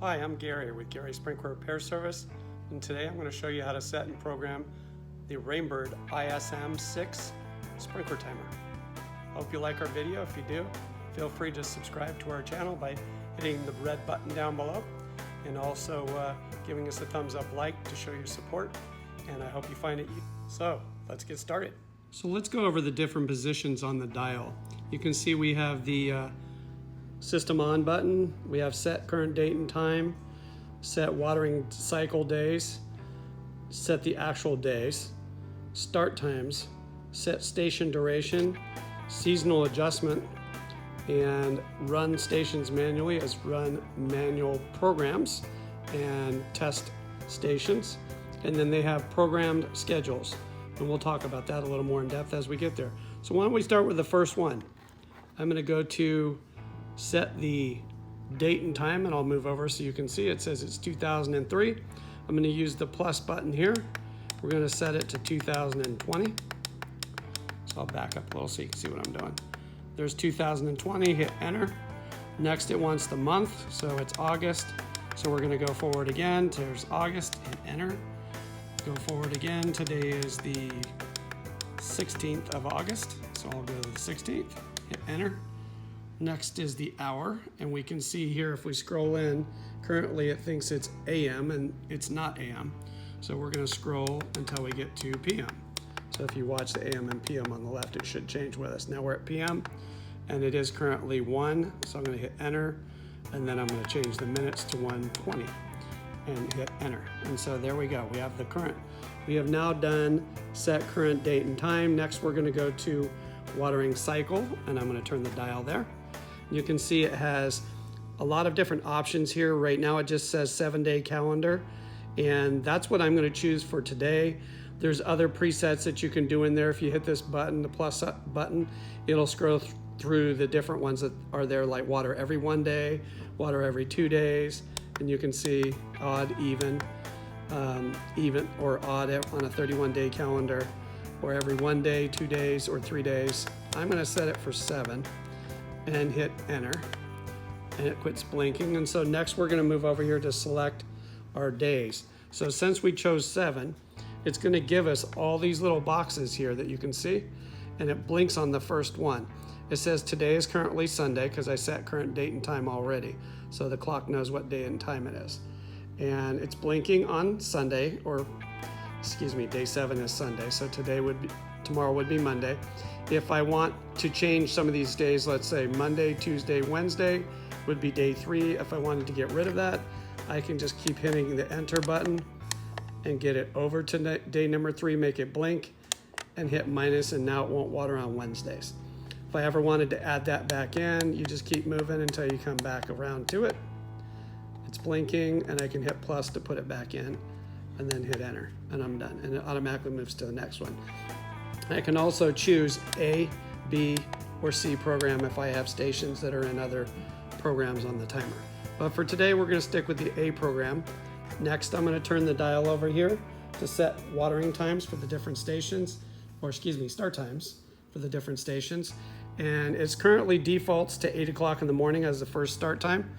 Hi, I'm Gary with Gary Sprinkler Repair Service, and today I'm going to show you how to set and program the Rainbird ISM-6 Sprinkler Timer. Hope you like our video. If you do, feel free to subscribe to our channel by hitting the red button down below and also giving us a thumbs up like to show your support, and I hope you find it useful. So let's get started. So let's go over the different positions on the dial. You can see we have the system on button, we have set current date and time, set watering cycle days, set the actual days, start times, set station duration, seasonal adjustment, and run stations manually as run manual programs and test stations. And then they have programmed schedules, and we'll talk about that a little more in depth as we get there. So why don't we start with the first one. I'm going to go to set the date and time, and I'll move over so you can see it says it's 2003. I'm going to use the plus button here. We're going to set it to 2020. So I'll back up a little so you can see what I'm doing. There's 2020, hit enter. Next it wants the month, so it's August. So we're going to go forward again. There's August, hit enter. Go forward again. Today is the 16th of August, so I'll go to the 16th, hit enter. Next is the hour, and we can see here if we scroll in, currently it thinks it's AM and it's not AM. So we're going to scroll until we get to PM. So if you watch the AM and PM on the left, it should change with us. Now we're at PM, and it is currently 1, so I'm going to hit enter, and then I'm going to change the minutes to 1:20 and hit enter. And so there we go. We have the current. We have now done set current date and time. Next we're going to go to watering cycle, and I'm going to turn the dial there. You can see it has a lot of different options here. Right now it just says 7-day calendar, and that's what I'm going to choose for today. There's other presets that you can do in there. If you hit this button, the plus button, it'll scroll through the different ones that are there, like water every 1 day, water every 2 days, and you can see odd, even or odd on a 31-day calendar, or every 1 day, 2 days, or 3 days. I'm going to set it for 7 and hit enter, and it quits blinking. And so next we're going to move over here to select our days. So since we chose 7, it's going to give us all these little boxes here that you can see, and it blinks on the first one. It says today is currently Sunday because I set current date and time already, so the clock knows what day and time it is. And it's blinking on Sunday, or excuse me, day 7 is Sunday, so tomorrow would be Monday. If I want to change some of these days, let's say Monday, Tuesday, Wednesday would be day 3. If I wanted to get rid of that, I can just keep hitting the enter button and get it over to day number 3, make it blink, and hit minus, and now it won't water on Wednesdays. If I ever wanted to add that back in, you just keep moving until you come back around to it. It's blinking, and I can hit plus to put it back in, and then hit enter, and I'm done, and it automatically moves to the next one. I can also choose A, B, or C program if I have stations that are in other programs on the timer. But for today, we're going to stick with the A program. Next, I'm going to turn the dial over here to set watering times for the different stations, or excuse me, start times for the different stations. And it's currently defaults to 8 o'clock in the morning as the first start time.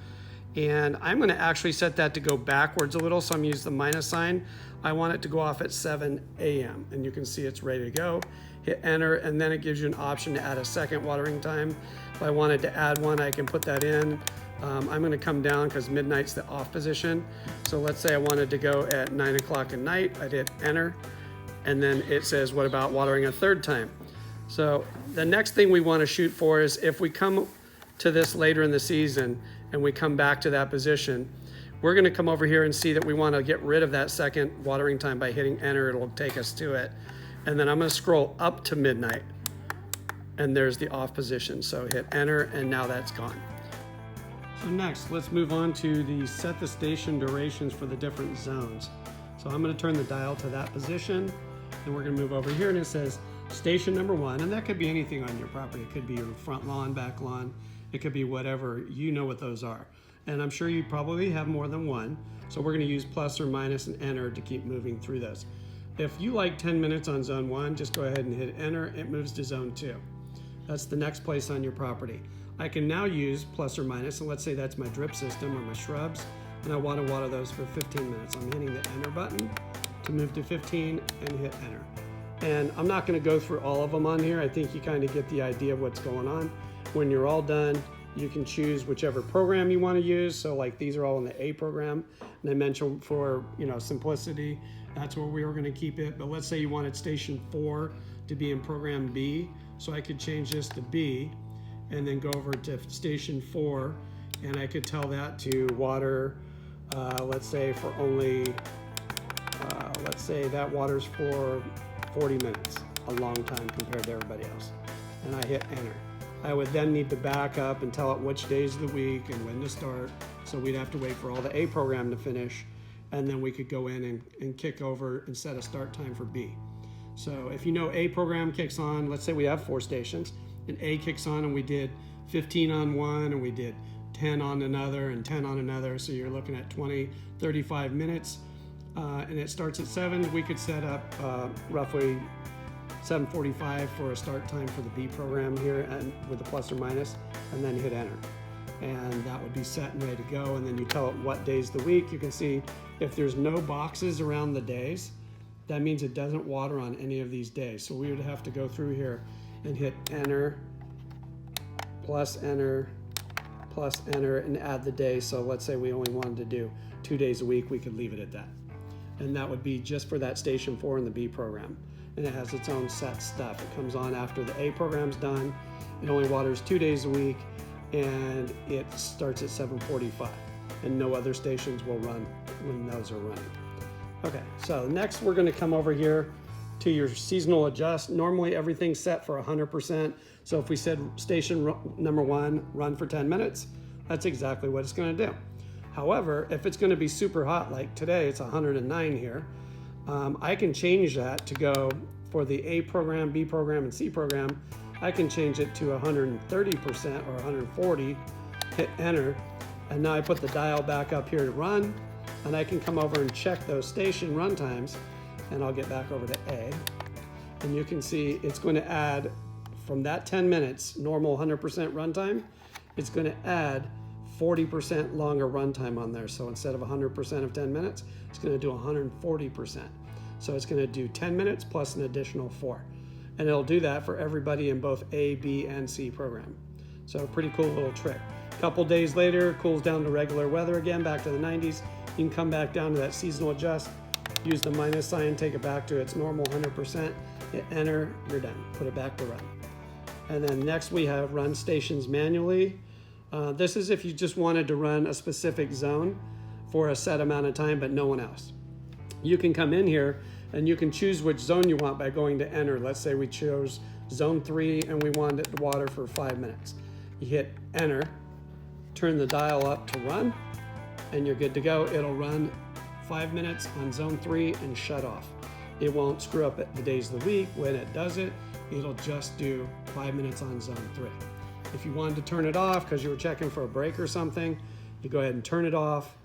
And I'm going to actually set that to go backwards a little, so I'm using the minus sign. I want it to go off at 7 a.m. and you can see it's ready to go. Hit enter, and then it gives you an option to add a second watering time. If I wanted to add one, I can put that in. I'm going to come down because midnight's the off position. So let's say I wanted to go at 9 o'clock at night. I'd hit enter, and then it says, what about watering a third time? So the next thing we want to shoot for is if we come to this later in the season and we come back to that position, we're going to come over here and see that we want to get rid of that second watering time by hitting enter. It'll take us to it. And then I'm going to scroll up to midnight, and there's the off position. So hit enter, and now that's gone. So next, let's move on to the set the station durations for the different zones. So I'm going to turn the dial to that position, and we're going to move over here, and it says station number 1, and that could be anything on your property. It could be your front lawn, back lawn. It could be whatever. You know what those are. And I'm sure you probably have more than one. So we're going to use plus or minus and enter to keep moving through this. If you like 10 minutes on zone 1, just go ahead and hit enter. It moves to zone 2. That's the next place on your property. I can now use plus or minus, and let's say that's my drip system or my shrubs. and I want to water those for 15 minutes. I'm hitting the enter button to move to 15 and hit enter. And I'm not going to go through all of them on here. I think you kind of get the idea of what's going on. When you're all done, you can choose whichever program you want to use. So like these are all in the A program. And I mentioned for, simplicity, that's where we were going to keep it. But let's say you wanted station 4 to be in program B. So I could change this to B and then go over to station 4. And I could tell that to water, let's say for only, let's say that waters for 40 minutes, a long time compared to everybody else. And I hit enter. I would then need to back up and tell it which days of the week and when to start. So we'd have to wait for all the A program to finish, and then we could go in and kick over and set a start time for B. So if A program kicks on, let's say we have 4 stations, and A kicks on and we did 15 on one and we did 10 on another and 10 on another. So you're looking at 20, 35 minutes. And it starts at 7. We could set up roughly 7:45 for a start time for the B program here, and with the plus or minus, and then hit enter. And that would be set and ready to go. And then you tell it what days of the week. You can see if there's no boxes around the days, that means it doesn't water on any of these days. So we would have to go through here and hit enter, plus enter, plus enter, and add the day. So let's say we only wanted to do 2 days a week, we could leave it at that. And that would be just for that station 4 in the B program. And it has its own set stuff. It comes on after the A program's done. It only waters 2 days a week, and it starts at 7:45. And no other stations will run when those are running. Okay, so next we're gonna come over here to your seasonal adjust. Normally everything's set for 100%. So if we said station number 1, run for 10 minutes, that's exactly what it's gonna do. However, if it's gonna be super hot, like today, it's 109 here, I can change that to go for the A program, B program, and C program. I can change it to 130% or 140, hit enter, and now I put the dial back up here to run, and I can come over and check those station run times, and I'll get back over to A, and you can see it's going to add, from that 10 minutes, normal 100% runtime, it's going to add 40% longer runtime on there. So instead of 100% of 10 minutes, it's going to do 140%. So it's going to do 10 minutes plus an additional 4. And it'll do that for everybody in both A, B, and C program. So a pretty cool little trick. A couple days later, it cools down to regular weather again, back to the 90s. You can come back down to that seasonal adjust, use the minus sign, take it back to its normal 100%, hit enter, you're done. Put it back to run. And then next we have run stations manually. This is if you just wanted to run a specific zone for a set amount of time, but no one else. You can come in here and you can choose which zone you want by going to enter. Let's say we chose zone 3 and we wanted it to water for 5 minutes. You hit enter, turn the dial up to run, and you're good to go. It'll run 5 minutes on zone 3 and shut off. It won't screw up the days of the week. When it does it, it'll just do 5 minutes on zone 3. If you wanted to turn it off because you were checking for a break or something, you go ahead and turn it off,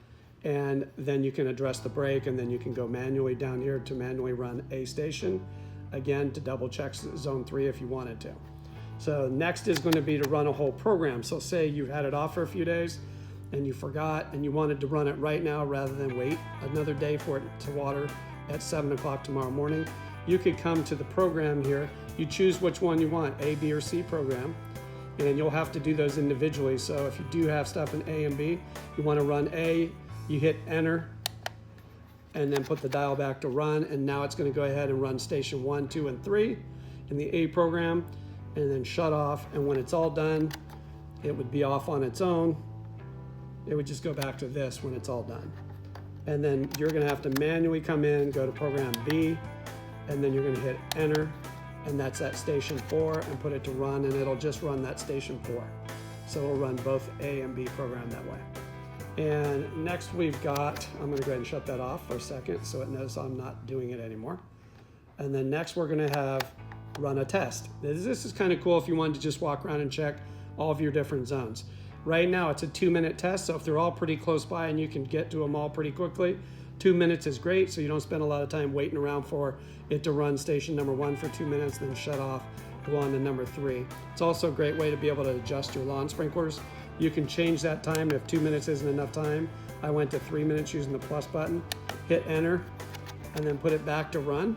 and then you can address the break, and then you can go manually down here to manually run a station, again, to double check zone 3 if you wanted to. So next is going to be to run a whole program. So say you had it off for a few days and you forgot and you wanted to run it right now rather than wait another day for it to water at 7 o'clock tomorrow morning. You could come to the program here. You choose which one you want, A, B, or C program. And you'll have to do those individually. So if you do have stuff in A and B, you want to run A, you hit enter, and then put the dial back to run. And now it's going to go ahead and run station 1, 2, and 3 in the A program, and then shut off. And when it's all done, it would be off on its own. It would just go back to this when it's all done. And then you're going to have to manually come in, go to program B, and then you're going to hit enter. And that's at station 4, and put it to run, and it'll just run that station 4. So it'll run both A and B program that way. And next we've got, I'm going to go ahead and shut that off for a second so it knows I'm not doing it anymore. And then next we're going to have run a test. This is kind of cool if you wanted to just walk around and check all of your different zones. Right now it's a 2-minute test, so if they're all pretty close by and you can get to them all pretty quickly, 2 minutes is great, so you don't spend a lot of time waiting around for it to run station number 1 for 2 minutes, then shut off, go on to number 3. It's also a great way to be able to adjust your lawn sprinklers. You can change that time if 2 minutes isn't enough time. I went to 3 minutes using the plus button, hit enter, and then put it back to run,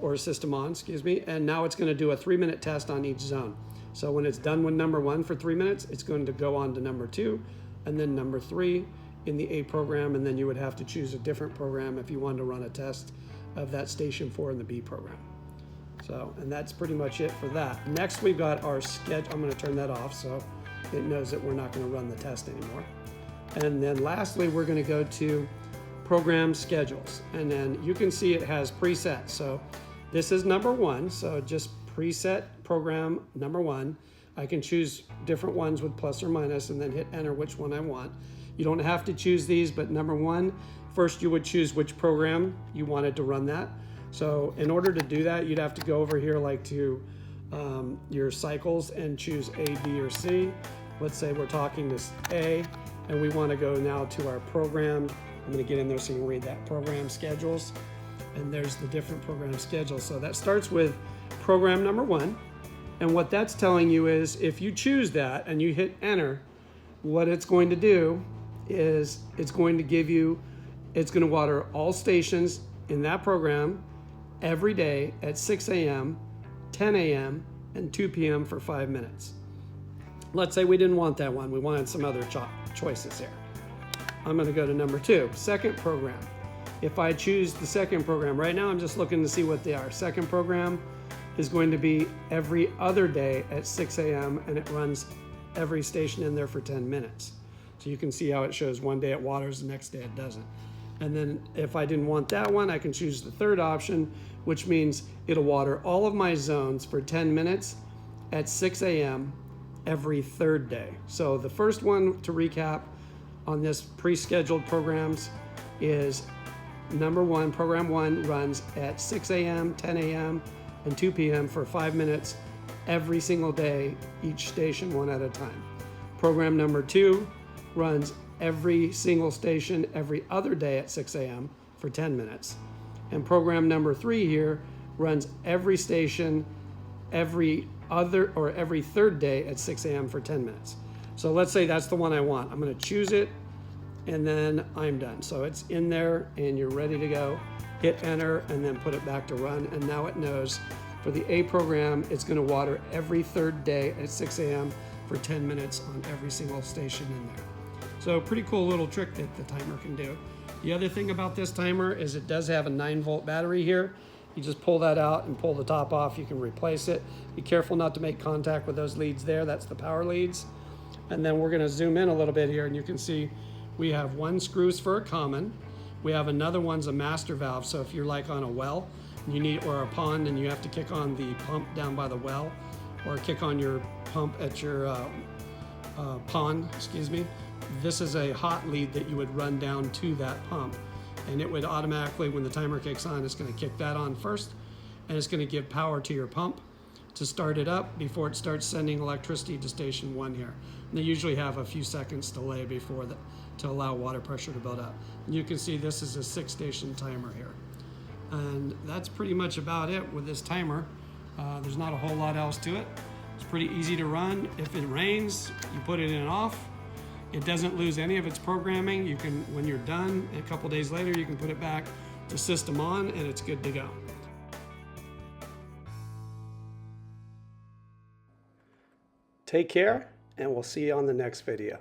or system on, excuse me, and now it's going to do a 3-minute test on each zone. So when it's done with number 1 for 3 minutes, it's going to go on to number 2, and then number 3 in the A program, and then you would have to choose a different program if you wanted to run a test of that station 4 in the B program. So, and that's pretty much it for that. Next we've got our schedule. I'm going to turn that off so it knows that we're not going to run the test anymore. And then lastly, we're going to go to program schedules, and then you can see it has presets. So this is number 1, so just preset program number 1. I can choose different ones with plus or minus and then hit enter which one I want. You don't have to choose these, but number 1, first you would choose which program you wanted to run that. So in order to do that, you'd have to go over here like to your cycles and choose A, B, or C. Let's say we're talking this A, and we want to go now to our program. I'm going to get in there so you can read that program schedules. And there's the different program schedules. So that starts with program number 1. And what that's telling you is if you choose that and you hit enter, what it's going to do is it's going to give you, it's going to water all stations in that program every day at 6 a.m., 10 a.m., and 2 p.m. for 5 minutes. Let's say we didn't want that one. We wanted some other choices here. I'm going to go to number 2, second program. If I choose the second program, right now I'm just looking to see what they are. Second program is going to be every other day at 6 a.m. and it runs every station in there for 10 minutes. So you can see how it shows one day it waters, the next day it doesn't. And then if I didn't want that one, I can choose the third option, which means it'll water all of my zones for 10 minutes at 6 a.m. every third day. So the first one, to recap on this pre-scheduled programs, is number 1, program 1 runs at 6 a.m., 10 a.m., and 2 p.m. for 5 minutes every single day, each station one at a time. Program number 2 runs every single station every other day at 6 a.m. for 10 minutes. And program number 3 here runs every station every other or every third day at 6 a.m. for 10 minutes. So let's say that's the one I want. I'm going to choose it and then I'm done. So it's in there and you're ready to go. Hit enter and then put it back to run. And now it knows for the A program, it's going to water every third day at 6 a.m. for 10 minutes on every single station in there. So pretty cool little trick that the timer can do. The other thing about this timer is it does have a 9-volt battery here. You just pull that out and pull the top off. You can replace it. Be careful not to make contact with those leads there. That's the power leads. And then we're going to zoom in a little bit here and you can see we have 1 screws for a common. We have another one's a master valve. So if you're like on a well, you need, or a pond, and you have to kick on the pump down by the well, or kick on your pump at your pond, excuse me. This is a hot lead that you would run down to that pump, and it would automatically, when the timer kicks on, it's going to kick that on first, and it's going to give power to your pump to start it up before it starts sending electricity to station 1 here. And they usually have a few seconds delay before that to allow water pressure to build up. And you can see this is a 6-station timer here. And that's pretty much about it with this timer. There's not a whole lot else to it. It's pretty easy to run. If it rains, you put it in off. It doesn't lose any of its programming. You can, when you're done, a couple days later, you can put it back to system on and it's good to go. Take care, and we'll see you on the next video.